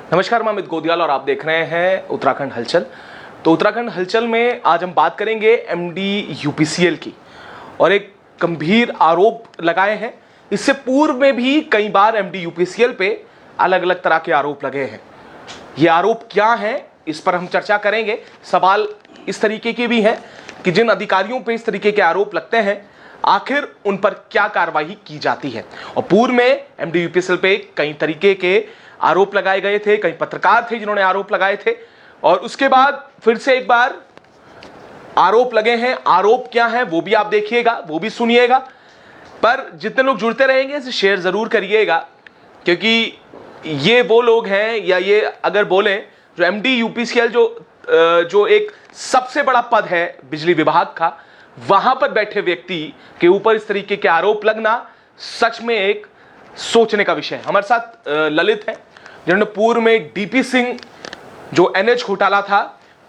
नमस्कार, मैं अमित गोदियाल और आप देख रहे हैं उत्तराखंड हलचल। तो उत्तराखंड हलचल में आज हम बात करेंगे एमडी यूपीसीएल की और एक गंभीर आरोप लगाए हैं। इससे पूर्व में भी कई बार एमडी यूपीसीएल पे अलग अलग तरह के आरोप लगे हैं। ये आरोप क्या हैं, इस पर हम चर्चा करेंगे। सवाल इस तरीके के भी हैं कि जिन अधिकारियों पे इस तरीके के आरोप लगते हैं, आखिर उन पर क्या कार्रवाई की जाती है। और पूर्व में एमडी यूपीसीएल पे कई तरीके के आरोप लगाए गए थे, कई पत्रकार थे जिन्होंने आरोप लगाए थे, और उसके बाद फिर से एक बार आरोप लगे हैं। आरोप क्या है वो भी आप देखिएगा, वो भी सुनिएगा। पर जितने लोग जुड़ते रहेंगे इसे शेयर जरूर करिएगा, क्योंकि ये वो लोग हैं, या ये अगर बोलें जो एमडी यूपीसीएल जो एक सबसे बड़ा पद है बिजली विभाग का, वहां पर बैठे व्यक्ति के ऊपर इस तरीके के आरोप लगना सच में एक सोचने का विषय है। हमारे साथ ललित हैं जिन्होंने पूर्व में डीपी सिंह जो एनएच घोटाला था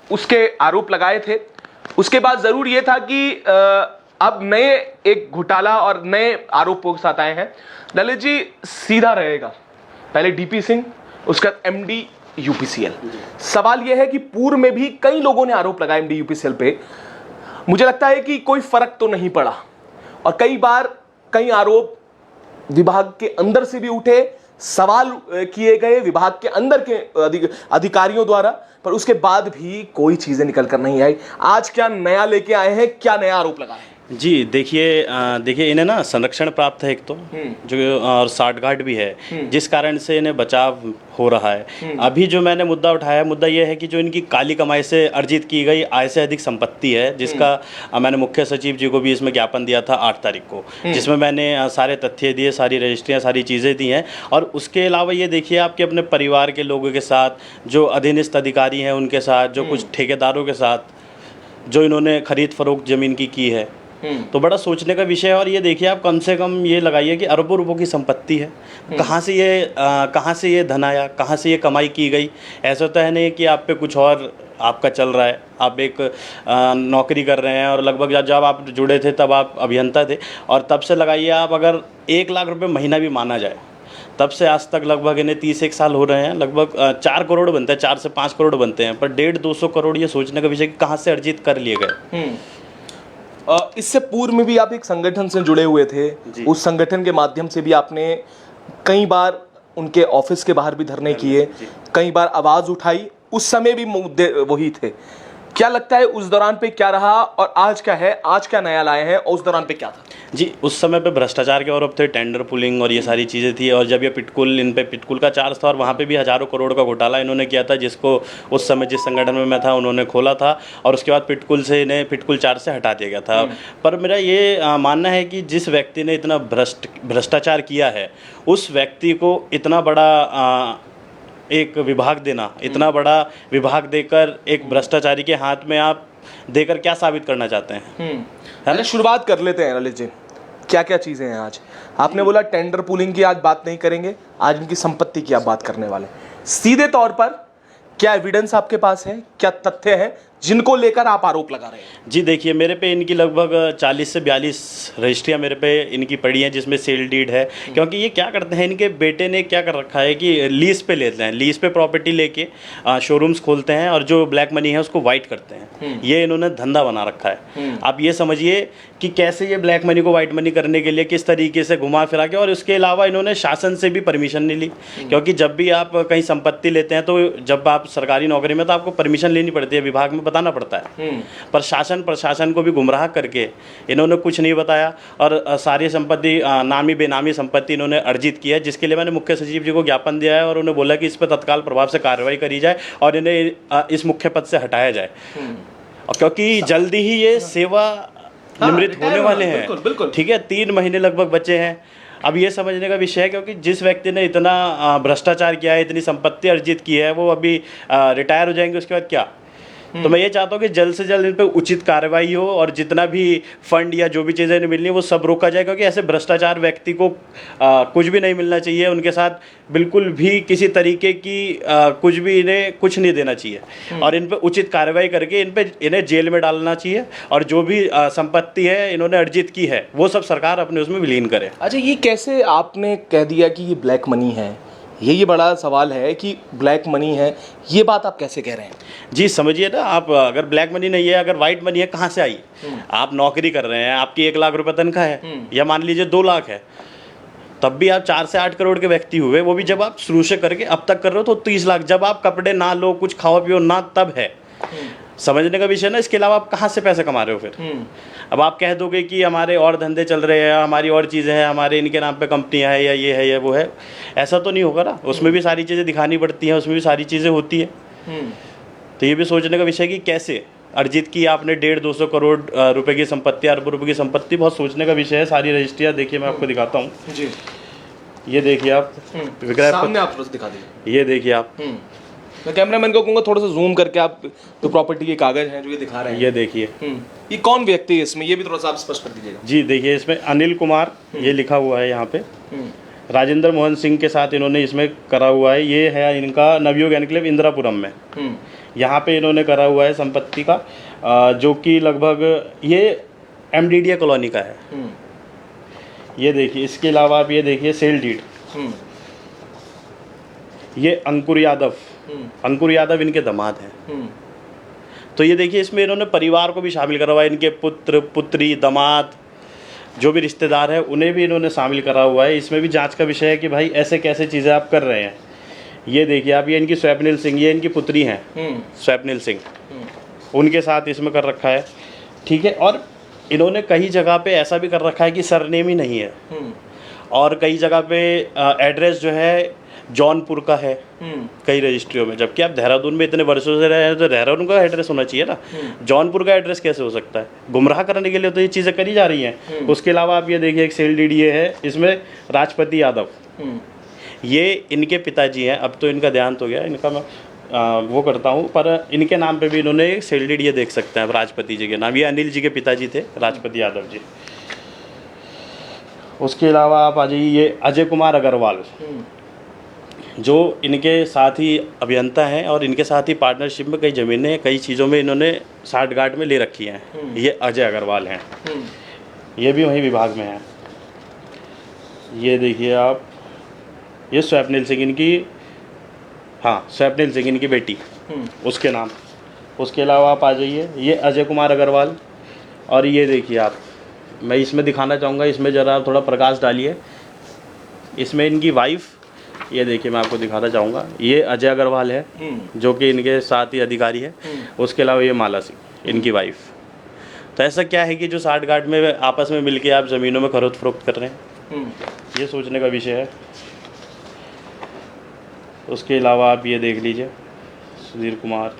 उसके आरोप लगाए थे। उसके बाद जरूर यह था कि अब नए एक घोटाला और नए आरोप साथ आए हैं। ललित जी, सीधा रहेगा, पहले डीपी सिंह, उसका एमडी यूपीसीएल। सवाल यह है कि पूर्व में भी कई लोगों ने आरोप लगाए एमडी यूपीसीएल पे। मुझे लगता है कि कोई फर्क तो नहीं पड़ा, और कई बार कई आरोप विभाग के अंदर से भी उठे, सवाल किए गए विभाग के अंदर के अधिकारियों द्वारा, पर उसके बाद भी कोई चीजें निकल कर नहीं आई। आज क्या नया लेके आए हैं, क्या नया आरोप लगा है? जी देखिए इन्हें ना संरक्षण प्राप्त है एक तो, जो और साठगांठ भी है, जिस कारण से इन्हें बचाव हो रहा है। अभी जो मैंने मुद्दा उठाया, मुद्दा ये है कि जो इनकी काली कमाई से अर्जित की गई आय से अधिक संपत्ति है, जिसका मैंने मुख्य सचिव जी को भी इसमें ज्ञापन दिया था 8 तारीख को, जिसमें मैंने सारे तथ्य दिए, सारी रजिस्ट्रियाँ, सारी चीज़ें दी हैं। और उसके अलावा ये देखिए आपके अपने परिवार के लोगों के साथ, जो अधीनस्थ अधिकारी हैं उनके साथ, जो कुछ ठेकेदारों के साथ जो इन्होंने खरीद फरोख्त ज़मीन की है, तो बड़ा सोचने का विषय है। और ये देखिए आप कम से कम ये लगाइए कि अरबों रुपयों की संपत्ति है। कहाँ से ये धन आया, कहाँ से ये कमाई की गई। ऐसा तो है नहीं कि आप पे कुछ और आपका चल रहा है, आप एक नौकरी कर रहे हैं और लगभग जब आप जुड़े थे तब आप अभियंता थे, और तब से लगाइए आप अगर 1 लाख रुपये महीना भी माना जाए, तब से आज तक लगभग इन्हें 31 साल हो रहे हैं, लगभग 4 करोड़ बनते हैं, 4 से 5 करोड़ बनते हैं, पर 150-200 करोड़ ये सोचने का विषय कि कहाँ से अर्जित कर लिए गए। इससे पूर्व में भी आप एक संगठन से जुड़े हुए थे, उस संगठन के माध्यम से भी आपने कई बार उनके ऑफिस के बाहर भी धरने किए, कई बार आवाज उठाई, उस समय भी मुद्दे वही थे। क्या लगता है उस दौरान पे क्या रहा और आज क्या है, आज क्या नया लाए हैं, और उस दौरान पे क्या था? जी, उस समय पे भ्रष्टाचार के आरोप थे, टेंडर पुलिंग और ये सारी चीज़ें थी। और जब ये पिटकुल, इन पे पिटकुल का चार्ज था, और वहाँ पे भी हज़ारों करोड़ का घोटाला इन्होंने किया था, जिसको उस समय जिस संगठन में मैं था उन्होंने खोला था, और उसके बाद पिटकुल से इन्हें पिटकुल चार्ज से हटा दिया गया था। पर मेरा ये मानना है कि जिस व्यक्ति ने इतना भ्रष्टाचार किया है, उस व्यक्ति को इतना बड़ा एक विभाग देना, इतना बड़ा विभाग देकर एक भ्रष्टाचारी के हाथ में आप देकर क्या साबित करना चाहते हैं? है ना, शुरुआत कर लेते हैं ललित जी। क्या क्या चीजें हैं आज? आपने बोला टेंडर पूलिंग की आज बात नहीं करेंगे, आज इनकी संपत्ति की आप बात करने वाले। सीधे तौर पर क्या एविडेंस आपके पास है, क्या तथ्य है जिनको लेकर आप आरोप लगा रहे हैं? जी देखिए, मेरे पे इनकी लगभग 40 से 42 रजिस्ट्रियाँ मेरे पे इनकी पड़ी हैं, जिसमें सेल डीड है। क्योंकि ये क्या करते हैं, इनके बेटे ने क्या कर रखा है कि लीज पे लेते हैं, लीज पे प्रॉपर्टी लेके शोरूम्स खोलते हैं, और जो ब्लैक मनी है उसको वाइट करते हैं। ये इन्होंने धंधा बना रखा है। आप ये समझिए कि कैसे ये ब्लैक मनी को वाइट मनी करने के लिए किस तरीके से घुमा फिरा के, और इसके अलावा इन्होंने शासन से भी परमिशन नहीं ली। क्योंकि जब भी आप कहीं संपत्ति लेते हैं, तो जब आप सरकारी नौकरी में, तो आपको परमिशन लेनी पड़ती है, विभाग में बताना पड़ता है। पर शासन प्रशासन को भी गुमराह करके इन्होंने कुछ नहीं बताया, और सारी संपत्ति, नामी बेनामी संपत्ति इन्होंने अर्जित की है, जिसके लिए मैंने मुख्य सचिव जी को ज्ञापन दिया है, और उन्हें बोला कि इस पर तत्काल प्रभाव से कार्रवाई करी जाए और इन्हें इस मुख्य पद से हटाया जाए। और क्योंकि जल्दी ही ये सेवा निवृत्त होने वाले हैं। बिल्कुल। ठीक है, 3 महीने लगभग बचे हैं। अब ये समझने का विषय है, क्योंकि जिस व्यक्ति ने इतना भ्रष्टाचार किया है, इतनी संपत्ति अर्जित की है, वो अभी रिटायर हो जाएंगे, उसके बाद क्या? तो मैं ये चाहता हूँ कि जल्द से जल्द इन पर उचित कार्रवाई हो, और जितना भी फंड या जो भी चीज़ें इन्हें मिलनी है वो सब रोका जाए। क्योंकि ऐसे भ्रष्टाचार व्यक्ति को कुछ भी नहीं मिलना चाहिए, उनके साथ बिल्कुल भी किसी तरीके की कुछ भी इन्हें कुछ नहीं देना चाहिए, और इन पर उचित कार्रवाई करके इन्हें जेल में डालना चाहिए, और जो भी संपत्ति है इन्होंने अर्जित की है वो सब सरकार अपने उसमें विलीन करे। अच्छा, ये कैसे आपने कह दिया कि ये ब्लैक मनी है, ये बड़ा सवाल है कि ब्लैक मनी है, ये बात आप कैसे कह रहे हैं? जी समझिए ना आप, अगर ब्लैक मनी नहीं है, अगर वाइट मनी है, कहाँ से आई? आप नौकरी कर रहे हैं, आपकी 1 लाख रुपए तनख्वाह है, या मान लीजिए 2 लाख है, तब भी आप 4 से 8 करोड़ के व्यक्ति हुए, वो भी जब आप शुरू से करके अब तक कर रहे हो तो 30 लाख। जब आप कपड़े ना लो, कुछ खाओ पियो ना, तब है समझने का विषय ना। इसके अलावा आप कहाँ से पैसे कमा रहे हो फिर? अब आप कह दोगे कि हमारे और धंधे चल रहे हैं, हमारी और चीज़ें हैं, हमारे इनके नाम पे कंपनियां हैं, या ये है या वो है, ऐसा तो नहीं होगा ना। उसमें भी सारी चीज़ें दिखानी पड़ती हैं, उसमें भी सारी चीज़ें होती है। तो ये भी सोचने का विषय है कि कैसे अर्जित की आपने 150-200 करोड़ रुपए की संपत्ति, अरबों रुपए की संपत्ति, बहुत सोचने का विषय है। सारी रजिस्ट्रियाँ देखिए, मैं आपको दिखाता हूँ जी। ये देखिए आप, विक्रय सामने आप थोड़ा सा दिखा दीजिए। ये देखिए आप, मैं कैमरामैन को कहूँगा थोड़ा सा जूम करके आप जो प्रॉपर्टी के कागज हैं जो ये दिखा रहे हैं, ये देखिए। ये कौन व्यक्ति है इसमें, ये भी थोड़ा सा आप स्पष्ट कर दीजिएगा। जी देखिए, इसमें अनिल कुमार ये लिखा हुआ है यहाँ पे। राजेंद्र मोहन सिंह के साथ इन्होंने इसमें करा हुआ है। ये है इनका नवयुग एनक्लेव इंदिरापुरम में, यहाँ पे इन्होंने करा हुआ है संपत्ति का, जो कि लगभग ये एमडीडीए कॉलोनी का है। ये देखिए, इसके अलावा आप ये देखिए सेल डीड, ये अंकुर यादव इनके दामाद हैं। तो ये देखिए, इसमें इन्होंने परिवार को भी शामिल करा हुआ है, इनके पुत्र पुत्री दामाद जो भी रिश्तेदार हैं उन्हें भी इन्होंने शामिल करा हुआ है। इसमें भी जांच का विषय है कि भाई ऐसे कैसे चीज़ें आप कर रहे हैं। ये देखिए आप, ये इनकी स्वप्निल सिंह, ये इनकी पुत्री हैं स्वप्निल सिंह, उनके साथ इसमें कर रखा है। ठीक है, और इन्होंने कई जगह पे ऐसा भी कर रखा है कि सरनेम ही नहीं है, और कई जगह पे एड्रेस जो है जौनपुर का है कई रजिस्ट्रियों में, जबकि आप देहरादून में इतने वर्षों से रहे हैं तो देहरादून का एड्रेस होना चाहिए ना। जौनपुर का एड्रेस कैसे हो सकता है? गुमराह करने के लिए तो ये चीज़ें करी जा रही हैं। उसके अलावा आप ये देखिए, एक सेल डीड ये है, इसमें राजपति यादव, ये इनके पिताजी हैं। अब तो इनका देहांत हो गया, इनका मैं वो करता हूँ, पर इनके नाम पे भी इन्होंने एक सेल डीड ये देख सकते हैं राजपति जी के नाम। ये अनिल जी के पिताजी थे, राजपति यादव जी। उसके अलावा आप आ जाइए, ये अजय कुमार अग्रवाल, जो इनके साथ ही अभियंता हैं और इनके साथ ही पार्टनरशिप में कई ज़मीनें, कई चीज़ों में इन्होंने साठगांठ में ले रखी हैं। ये अजय अग्रवाल हैं, ये भी वहीं विभाग में हैं। ये देखिए आप, ये स्वप्निल सिंह इनकी, हाँ स्वप्निल सिंह इनकी बेटी, उसके नाम। उसके अलावा आप आ जाइए, ये अजय कुमार अग्रवाल, और ये देखिए आप, मैं इसमें दिखाना चाहूँगा, इसमें ज़रा थोड़ा प्रकाश डालिए। इसमें इनकी वाइफ, ये देखिए मैं आपको दिखाना चाहूँगा, ये अजय अग्रवाल है जो कि इनके साथ ही अधिकारी है। उसके अलावा ये माला सिंह इनकी वाइफ। तो ऐसा क्या है कि जो साठगांठ में आपस में मिलके आप ज़मीनों में खरीद फरोख्त कर रहे हैं, ये सोचने का विषय है। उसके अलावा आप ये देख लीजिए, सुधीर कुमार,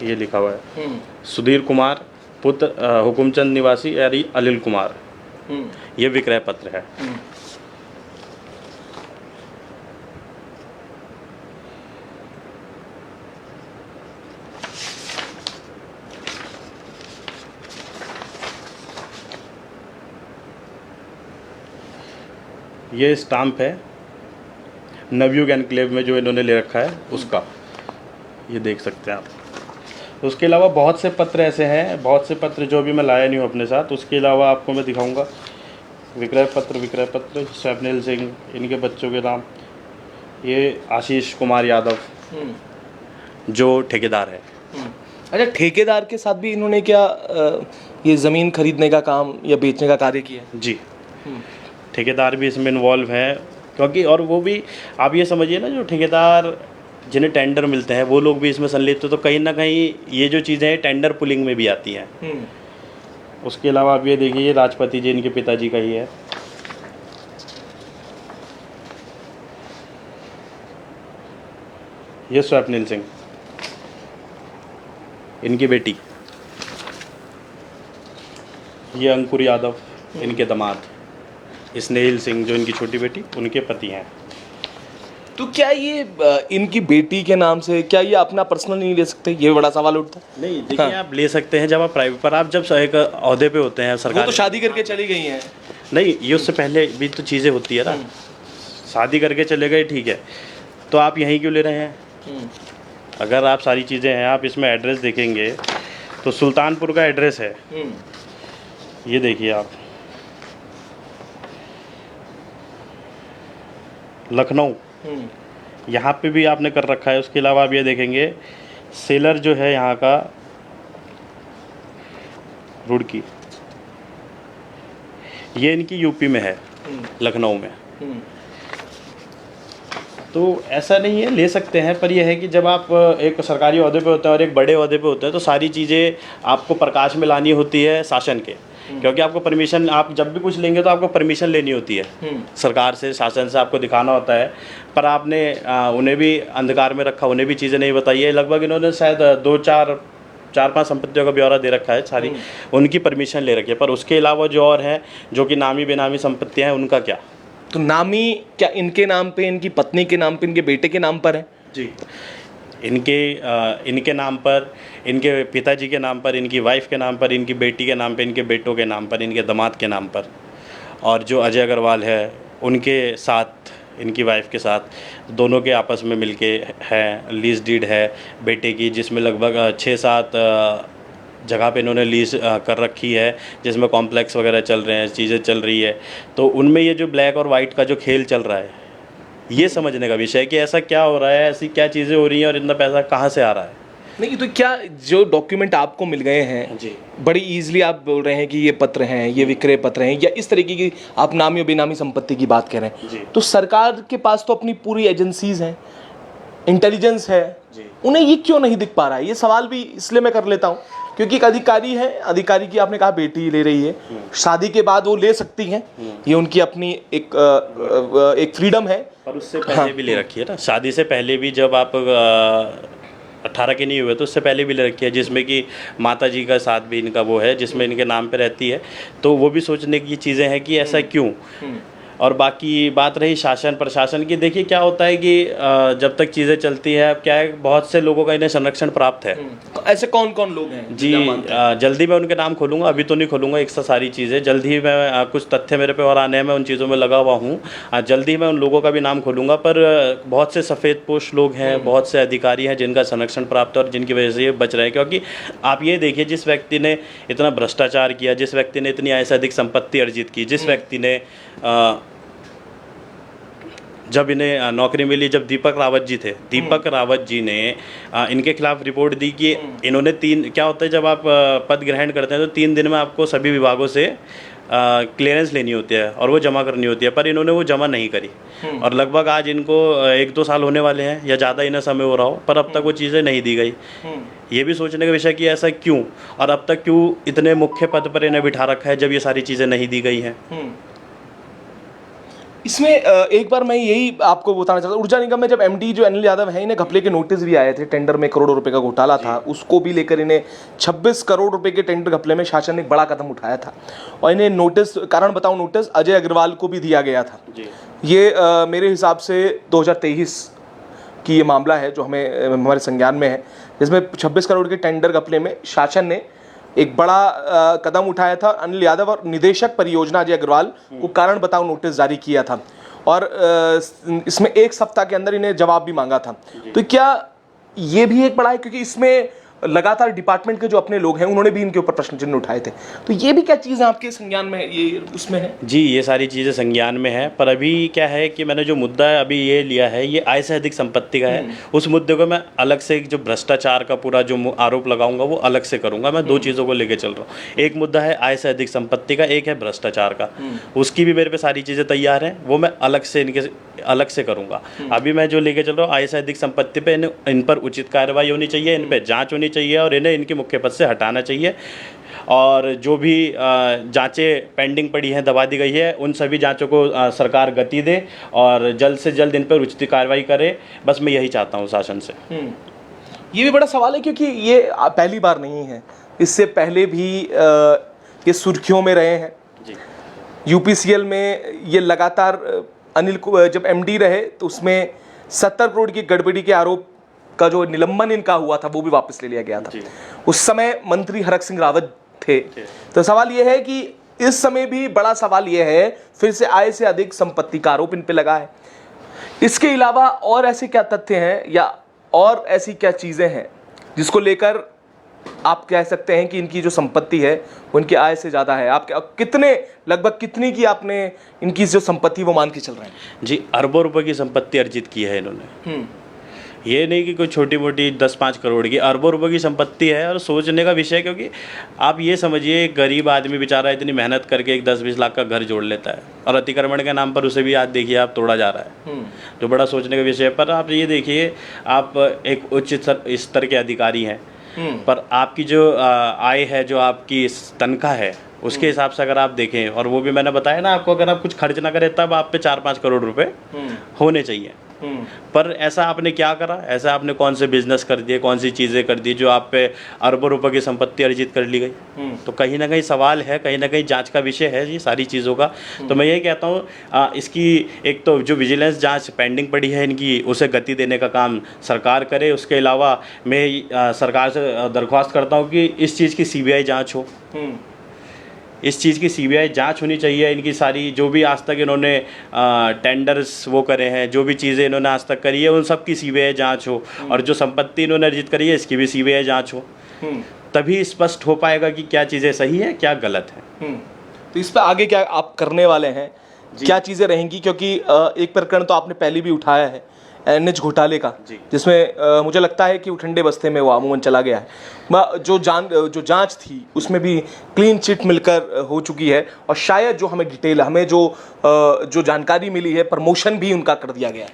ये लिखा हुआ है सुधीर कुमार पुत्र हुकुमचंद निवासी यानी अनिल कुमार, ये विक्रय पत्र है। ये स्टाम्प है नवयुग एनक्लेव में जो इन्होंने ले रखा है उसका, ये देख सकते हैं आप। उसके अलावा बहुत से पत्र ऐसे हैं, बहुत से पत्र जो भी मैं लाया नहीं हूँ अपने साथ। उसके अलावा आपको मैं दिखाऊंगा विक्रय पत्र स्वप्निल सिंह, इनके बच्चों के नाम, ये आशीष कुमार यादव जो ठेकेदार है। अच्छा, ठेकेदार के साथ भी इन्होंने क्या ये ज़मीन खरीदने का काम या बेचने का कार्य किया? जी, ठेकेदार भी इसमें इन्वॉल्व हैं, क्योंकि और वो भी आप ये समझिए ना, जो ठेकेदार जिन्हें टेंडर मिलते हैं वो लोग भी इसमें संलिप्त तो कहीं ना कहीं ये जो चीज़ें हैं टेंडर पुलिंग में भी आती हैं। उसके अलावा आप ये देखिए, ये राजपति जी इनके पिताजी का ही है। ये स्वप्निल सिंह इनकी बेटी, ये अंकुर यादव इनके दामाद, स्नेहिल सिंह जो इनकी छोटी बेटी, उनके पति हैं। तो क्या ये इनकी बेटी के नाम से क्या ये अपना पर्सनल नहीं ले सकते? ये बड़ा सवाल उठता है। नहीं देखिए, हाँ। आप ले सकते हैं जब आप प्राइवेट, पर आप जब एक ओहदे पे होते हैं सरकार, वो तो शादी करके चली गई हैं। नहीं, ये उससे पहले भी तो चीज़ें होती है ना। शादी करके चले गए ठीक है, तो आप यहीं क्यों ले रहे हैं? अगर आप सारी चीज़ें हैं, आप इसमें एड्रेस देखेंगे तो सुल्तानपुर का एड्रेस है, ये देखिए आप, लखनऊ, यहाँ पे भी आपने कर रखा है। उसके अलावा आप ये देखेंगे सेलर जो है यहाँ का रुड़की, ये इनकी यूपी में है, लखनऊ में। तो ऐसा नहीं है, ले सकते हैं, पर यह है कि जब आप एक सरकारी ओहदे पे होते हैं और एक बड़े ओहदे पे होते हैं तो सारी चीज़ें आपको प्रकाश में लानी होती है शासन के, क्योंकि आपको परमिशन, आप जब भी कुछ लेंगे तो आपको परमिशन लेनी होती है सरकार से, शासन से, आपको दिखाना होता है। पर आपने उन्हें भी अंधकार में रखा, उन्हें भी चीज़ें नहीं बताई है। लगभग इन्होंने शायद चार पांच संपत्तियों का ब्यौरा दे रखा है, सारी उनकी परमिशन ले रखी है। पर उसके अलावा जो और हैं, जो कि नामी बेनामी संपत्तियाँ हैं, उनका क्या? तो नामी क्या इनके नाम पे, इनकी पत्नी के नाम पे, इनके बेटे के नाम पर है? जी, इनके नाम पर, इनके पिताजी के नाम पर, इनकी वाइफ के नाम पर, इनकी बेटी के नाम पर, इनके बेटों के नाम पर, इनके दामाद के नाम पर। और जो अजय अग्रवाल है उनके साथ, इनकी वाइफ के साथ, दोनों के आपस में मिलके है लीज डीड है बेटे की, जिसमें लगभग 6-7 जगह पे इन्होंने लीज कर रखी है, जिसमें कॉम्प्लेक्स वगैरह चल रहे हैं, चीज़ें चल रही है। तो उनमें ये जो ब्लैक और वाइट का जो खेल चल रहा है, ये समझने का विषय है कि ऐसा क्या हो रहा है, ऐसी क्या चीज़ें हो रही हैं और इतना पैसा कहाँ से आ रहा है। नहीं, तो क्या जो डॉक्यूमेंट आपको मिल गए हैं जी, बड़ी इजीली आप बोल रहे हैं कि ये पत्र हैं, ये विक्रय पत्र हैं, या इस तरीके की आप नामी और बेनामी संपत्ति की बात कर रहे हैं जी, तो सरकार के पास तो अपनी पूरी एजेंसीज हैं, इंटेलिजेंस है जी, उन्हें ये क्यों नहीं दिख पा रहा है? ये सवाल भी इसलिए मैं कर लेता हूँ क्योंकि एक अधिकारी है, अधिकारी की आपने कहा बेटी ले रही है, शादी के बाद वो ले सकती हैं, ये उनकी अपनी एक फ्रीडम है। पर उससे पहले भी ले रखी है ना, शादी से पहले भी, जब आप 18 के नहीं हुए तो उससे पहले भी ले रखी है, जिसमें कि माता जी का साथ भी इनका वो है, जिसमें इनके नाम पे रहती है। तो वो भी सोचने की चीज़ें हैं कि ऐसा क्यों। और बाकी बात रही शासन प्रशासन की, देखिए क्या होता है कि जब तक चीज़ें चलती है, अब क्या है, बहुत से लोगों का इन्हें संरक्षण प्राप्त है। तो ऐसे कौन कौन लोग हैं जी, जल्दी मैं उनके नाम खोलूँगा, अभी तो नहीं खोलूँगा एक साथ सारी चीज़ें, जल्द ही मैं कुछ तथ्य मेरे पे और आने हैं, मैं उन चीज़ों में लगा हुआ हूँ, जल्दी ही मैं उन लोगों का भी नाम खोलूँगा। पर बहुत से सफ़ेद पोश लोग हैं, बहुत से अधिकारी हैं जिनका संरक्षण प्राप्त है और जिनकी वजह से ये बच रहे हैं। क्योंकि आप ये देखिए, जिस व्यक्ति ने इतना भ्रष्टाचार किया, जिस व्यक्ति ने इतनी आय से अधिक संपत्ति अर्जित की, जिस व्यक्ति ने जब इन्हें नौकरी मिली, जब दीपक रावत जी थे, दीपक रावत जी ने इनके खिलाफ रिपोर्ट दी कि इन्होंने क्या होता है जब आप पद ग्रहण करते हैं तो 3 दिन में आपको सभी विभागों से क्लियरेंस लेनी होती है और वो जमा करनी होती है, पर इन्होंने वो जमा नहीं करी। और लगभग आज इनको 1-2 साल होने वाले हैं या ज़्यादा इन्हें समय हो रहा हो, पर अब तक वो चीज़ें नहीं दी गई। ये भी सोचने का विषय कि ऐसा क्यों, और अब तक क्यों इतने मुख्य पद पर इन्हें बिठा रखा है जब ये सारी चीज़ें नहीं दी गई हैं। इसमें एक बार मैं यही आपको बताना चाहता हूँ, ऊर्जा निगम में जब एमडी जो अनिल यादव हैं, इन्हें घपले के नोटिस भी आए थे, टेंडर में करोड़ों रुपए का घोटाला था, उसको भी लेकर इन्हें 26 करोड़ रुपए के टेंडर घपले में शासन ने एक बड़ा कदम उठाया था और इन्हें नोटिस, कारण बताऊं, नोटिस अजय अग्रवाल को भी दिया गया था। ये मेरे हिसाब से 2023 की ये मामला है जो हमारे संज्ञान में है, जिसमें 26 करोड़ के टेंडर घपले में शासन ने एक बड़ा कदम उठाया था। अनिल यादव और निदेशक परियोजना अजय अग्रवाल को कारण बताओ नोटिस जारी किया था और इसमें 1 सप्ताह के अंदर इन्हें जवाब भी मांगा था। तो क्या ये भी एक बड़ा है, क्योंकि इसमें लगातार डिपार्टमेंट के जो अपने लोग हैं उन्होंने भी इनके ऊपर प्रश्न चिन्ह उठाए थे, तो ये भी क्या चीज़ आपके संज्ञान में ये उसमें है? जी, ये सारी चीज़ें संज्ञान में है, पर अभी क्या है कि मैंने जो मुद्दा अभी ये लिया है, ये आय से अधिक संपत्ति का है। उस मुद्दे को मैं अलग से, जो भ्रष्टाचार का पूरा जो आरोप लगाऊंगा वो अलग से करूंगा। मैं 2 चीज़ों को लेकर चल रहा हूँ, एक मुद्दा है आय से अधिक संपत्ति का, एक है भ्रष्टाचार का। उसकी भी मेरे पे सारी चीज़ें तैयार हैं, वो मैं अलग से करूंगा। अभी मैं जो लेके चल रहा हूँ आय से अधिक संपत्ति पे, इन पर उचित कार्रवाई होनी चाहिए, इन पे जांच होनी चाहिए और इन्हें इनके मुख्य पद से हटाना चाहिए। और जो भी जांचें पेंडिंग पड़ी हैं, दबा दी गई है, उन सभी जांचों को सरकार गति दे और जल्द से जल्द इन पर उचित कार्रवाई करे। बस मैं यही चाहता हूँ शासन से। ये भी बड़ा सवाल है क्योंकि ये पहली बार नहीं है, इससे पहले भी ये सुर्खियों में रहे हैं। यूपीसीएल में ये लगातार अनिल को जब एमडी रहे तो उसमें 70 करोड़ की गड़बड़ी के आरोप का जो निलंबन इनका हुआ था वो भी वापस ले लिया गया था। उस समय मंत्री हरक सिंह रावत थे। तो सवाल ये है कि इस समय भी बड़ा सवाल ये है, फिर से आय से अधिक संपत्ति का आरोप इन पे लगा है। इसके अलावा और ऐसे क्या तथ्य हैं या और ऐसी क्या चीज़ें हैं जिसको लेकर आप कह सकते हैं कि इनकी जो संपत्ति है वो इनकी आय से ज़्यादा है? आप कितने, लगभग कितनी की आपने इनकी जो संपत्ति वो मान के चल रहे हैं? जी, अरबों रुपए की संपत्ति अर्जित की है इन्होंने। ये नहीं कि कोई छोटी मोटी 10-5 करोड़ की, अरबों रुपए की संपत्ति है। और सोचने का विषय, क्योंकि आप ये समझिए एक गरीब आदमी बेचारा इतनी मेहनत करके एक 10-20 लाख का घर जोड़ लेता है और अतिक्रमण के नाम पर उसे भी आज देखिए आप तोड़ा जा रहा है, जो बड़ा सोचने का विषय है। पर आप ये देखिए, आप एक उच्च स्तर के अधिकारी हैं, पर आपकी जो आय है, जो आपकी तनख्वाह है, उसके हिसाब से अगर आप देखें, और वो भी मैंने बताया ना आपको, अगर आप कुछ खर्च ना करें तब आप पे 4-5 करोड़ रुपए होने चाहिए। पर ऐसा आपने क्या करा? ऐसा आपने कौन से बिजनेस कर दिए, कौन सी चीज़ें कर दी जो आप पे अरबों रुपए की संपत्ति अर्जित कर ली गई? तो कहीं ना कहीं सवाल है, कहीं ना कहीं जांच का विषय है ये सारी चीज़ों का। तो मैं यही कहता हूँ, इसकी एक तो जो विजिलेंस जांच पेंडिंग पड़ी है इनकी, उसे गति देने का काम सरकार करे। उसके अलावा मैं सरकार से दरख्वास्त करता हूँ कि इस चीज़ की CBI जाँच हो, इस चीज़ की CBI जांच होनी चाहिए। इनकी सारी जो भी आज तक इन्होंने टेंडर्स वो करे हैं, जो भी चीज़ें इन्होंने आज तक करी है, उन सब की CBI जांच हो, और जो संपत्ति इन्होंने अर्जित करी है इसकी भी CBI जांच हो। तभी स्पष्ट हो पाएगा कि क्या चीज़ें सही है, क्या गलत है। तो इस पर आगे क्या आप करने वाले हैं, क्या चीज़ें रहेंगी? क्योंकि एक प्रकरण तो आपने पहले भी उठाया है NH घोटाले का, जिसमें मुझे लगता है कि वो ठंडे बस्ते में वो अमूमन चला गया है। जो जांच थी उसमें भी क्लीन चिट मिलकर हो चुकी है, और शायद जो हमें डिटेल, हमें जो जानकारी मिली है, प्रमोशन भी उनका कर दिया गया है।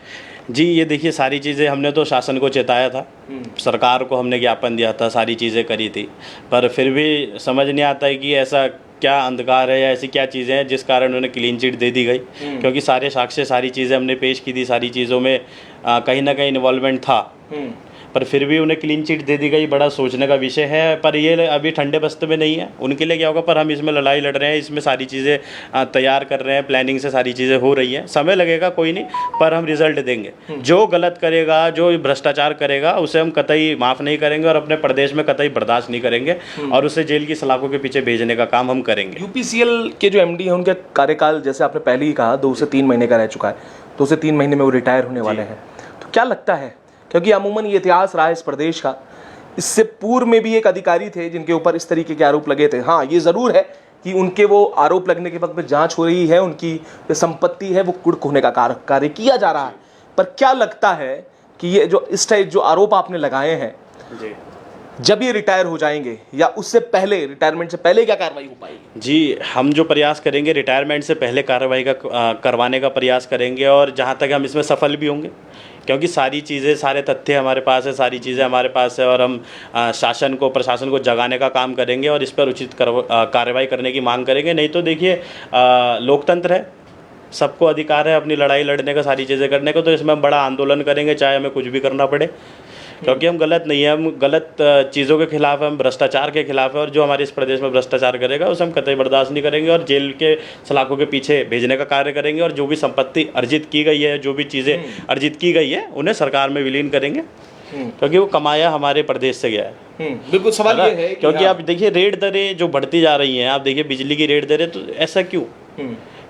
जी, ये देखिए सारी चीज़ें हमने तो शासन को चेताया था, सरकार को हमने ज्ञापन दिया था, सारी चीज़ें करी थी, पर फिर भी समझ नहीं आता है कि ऐसा क्या अंधकार है या ऐसी क्या चीज़ें हैं जिस कारण उन्हें क्लीन चिट दे दी गई। क्योंकि सारे साक्ष्य, सारी चीज़ें हमने पेश की थी, सारी चीज़ों में कहीं ना कहीं इन्वॉल्वमेंट था, पर फिर भी उन्हें क्लीन चिट दे दी गई। बड़ा सोचने का विषय है। पर ये अभी ठंडे बस्ते में नहीं है, उनके लिए क्या होगा, पर हम इसमें लड़ाई लड़ रहे हैं, इसमें सारी चीज़ें तैयार कर रहे हैं, प्लानिंग से सारी चीज़ें हो रही हैं। समय लगेगा कोई नहीं, पर हम रिजल्ट देंगे। जो गलत करेगा, जो भ्रष्टाचार करेगा, उसे हम कतई माफ़ नहीं करेंगे और अपने प्रदेश में कतई बर्दाश्त नहीं करेंगे, और उसे जेल की सलाखों के पीछे भेजने का काम हम करेंगे। UPCL के जो MD हैं उनका कार्यकाल, जैसे आपने पहले ही कहा, 2 से 3 महीने का रह चुका है, 2 से 3 महीने में वो रिटायर होने वाले हैं। तो क्या लगता है, क्योंकि अमूमन ये इतिहास रहा है इस प्रदेश का, इससे पूर्व में भी एक अधिकारी थे जिनके ऊपर इस तरीके के आरोप लगे थे। हाँ, ये ज़रूर है कि उनके वो आरोप लगने के वक्त में जांच हो रही है, उनकी जो संपत्ति है वो कुर्क होने का कार्य किया जा रहा है। पर क्या लगता है कि ये जो इस टाइप जो आरोप आपने लगाए हैं, जब ये रिटायर हो जाएंगे या उससे पहले, रिटायरमेंट से पहले क्या कार्रवाई हो पाएगी? जी, हम जो प्रयास करेंगे रिटायरमेंट से पहले कार्रवाई का करवाने का प्रयास करेंगे, और जहाँ तक हम इसमें सफल भी होंगे, क्योंकि सारी चीज़ें, सारे तथ्य हमारे पास है, सारी चीज़ें हमारे पास है, और हम शासन को, प्रशासन को जगाने का काम करेंगे और इस पर उचित कार्रवाई करने की मांग करेंगे। नहीं तो देखिए, लोकतंत्र है, सबको अधिकार है अपनी लड़ाई लड़ने का, सारी चीज़ें करने को, तो इसमें हम बड़ा आंदोलन करेंगे, चाहे हमें कुछ भी करना पड़े, क्योंकि हम गलत नहीं है, हम गलत चीज़ों के खिलाफ हैं, हम भ्रष्टाचार के खिलाफ है, और जो हमारे इस प्रदेश में भ्रष्टाचार करेगा उसे हम कतई बर्दाश्त नहीं करेंगे, और जेल के सलाखों के पीछे भेजने का कार्य करेंगे, और जो भी संपत्ति अर्जित की गई है, जो भी चीज़ें अर्जित की गई है, उन्हें सरकार में विलीन करेंगे, क्योंकि वो कमाया हमारे प्रदेश से गया है। बिल्कुल, सवाल ये है क्योंकि आप देखिए रेट दरें जो बढ़ती जा रही हैं, आप देखिए बिजली की रेट दरें, तो ऐसा क्यों?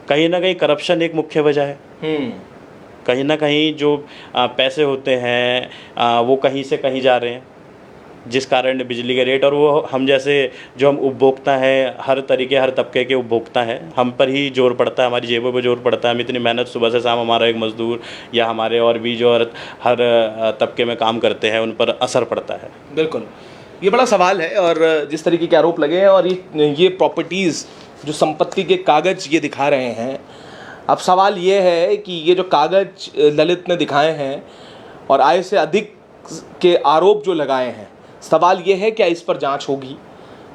कहीं ना कहीं करप्शन एक मुख्य वजह है। कहीं ना कहीं जो पैसे होते हैं वो कहीं से कहीं जा रहे हैं, जिस कारण बिजली के रेट, और वो हम जैसे जो हम उपभोक्ता हैं, हर तरीके, हर तबके के उपभोक्ता हैं, हम पर ही जोर पड़ता है, हमारी जेबों पर जोर पड़ता है। हम इतनी मेहनत सुबह से शाम, हमारा एक मजदूर या हमारे और भी जो हर तबके में काम करते हैं, उन पर असर पड़ता है। बिल्कुल, ये बड़ा सवाल है, और जिस तरीके के आरोप लगे हैं, और ये प्रॉपर्टीज़, जो संपत्ति के कागज़ ये दिखा रहे हैं, अब सवाल ये है कि ये जो कागज़ ललित ने दिखाए हैं और आय से अधिक के आरोप जो लगाए हैं, सवाल ये है क्या इस पर जांच होगी,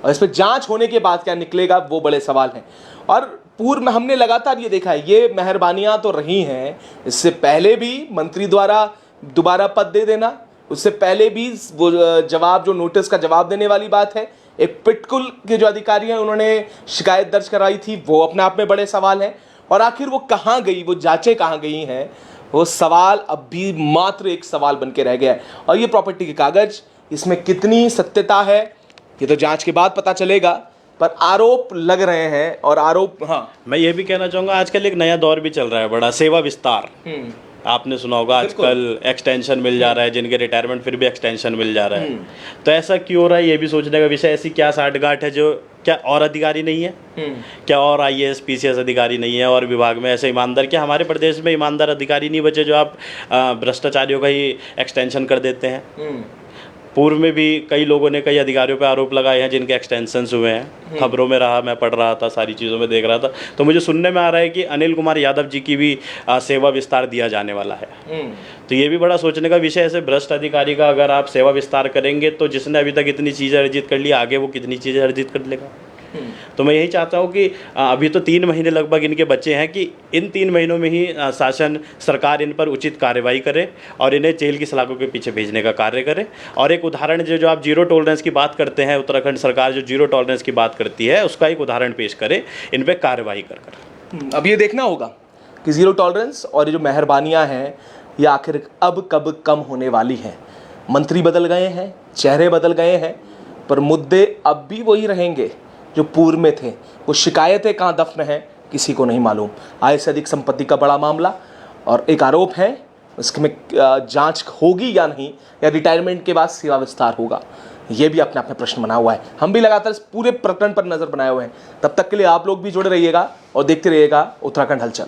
और इस पर जांच होने के बाद क्या निकलेगा, वो बड़े सवाल हैं। और पूर्व में हमने लगातार ये देखा है, ये मेहरबानियां तो रही हैं, इससे पहले भी मंत्री द्वारा दोबारा पद दे देना, उससे पहले भी वो जवाब, जो नोटिस का जवाब देने वाली बात है, एक पिटकुल के जो अधिकारी हैं उन्होंने शिकायत दर्ज कराई थी, वो अपने आप में बड़े सवाल हैं। और आखिर वो कहाँ गई, वो जांचें कहाँ गई हैं, वो सवाल अब भी मात्र एक सवाल बन के रह गया है। और ये प्रॉपर्टी के कागज़, इसमें कितनी सत्यता है ये तो जांच के बाद पता चलेगा, पर आरोप लग रहे हैं, और आरोप, हाँ, मैं ये भी कहना चाहूँगा, आजकल एक नया दौर भी चल रहा है, बड़ा सेवा विस्तार। आपने सुना होगा आजकल एक्सटेंशन मिल जा रहा है, जिनके रिटायरमेंट फिर भी एक्सटेंशन मिल जा रहा है। तो ऐसा क्यों हो रहा है, ये भी सोचने का विषय। ऐसी क्या साठगांठ है जो, क्या और अधिकारी नहीं है, क्या और IAS PCS अधिकारी नहीं है, और विभाग में ऐसे ईमानदार, क्या हमारे प्रदेश में ईमानदार अधिकारी नहीं बचे जो आप भ्रष्टाचारियों का ही एक्सटेंशन कर देते हैं। पूर्व में भी कई लोगों ने कई अधिकारियों पर आरोप लगाए हैं जिनके एक्सटेंशंस हुए हैं। खबरों में रहा, मैं पढ़ रहा था, सारी चीज़ों में देख रहा था, तो मुझे सुनने में आ रहा है कि अनिल कुमार यादव जी की भी सेवा विस्तार दिया जाने वाला है। तो ये भी बड़ा सोचने का विषय है। ऐसे भ्रष्ट अधिकारी का अगर आप सेवा विस्तार करेंगे तो जिसने अभी तक इतनी चीज़ें अर्जित कर ली, आगे वो कितनी चीज़ें अर्जित कर लेगा। तो मैं यही चाहता हूँ कि अभी तो 3 महीने लगभग इनके बचे हैं, कि इन 3 महीनों में ही शासन सरकार इन पर उचित कार्रवाई करे और इन्हें जेल की सलाखों के पीछे भेजने का कार्य करे। और एक उदाहरण जो आप जीरो टॉलरेंस की बात करते हैं, उत्तराखंड सरकार जो जीरो टॉलरेंस की बात करती है, उसका एक उदाहरण पेश करे, इन पर कार्रवाई कर। अब ये देखना होगा कि जीरो टॉलरेंस और ये जो मेहरबानियाँ हैं ये आखिर अब कब कम होने वाली हैं। मंत्री बदल गए हैं, चेहरे बदल गए हैं, पर मुद्दे अब भी वही रहेंगे जो पूर्व में थे। वो शिकायतें कहाँ दफन हैं किसी को नहीं मालूम। आय से अधिक संपत्ति का बड़ा मामला और एक आरोप है, इसमें जांच होगी या नहीं, या रिटायरमेंट के बाद सेवा विस्तार होगा, ये भी अपने अपने प्रश्न बना हुआ है। हम भी लगातार इस पूरे प्रकरण पर नजर बनाए हुए हैं। तब तक के लिए आप लोग भी जुड़े रहिएगा और देखते रहिएगा उत्तराखंड हलचल।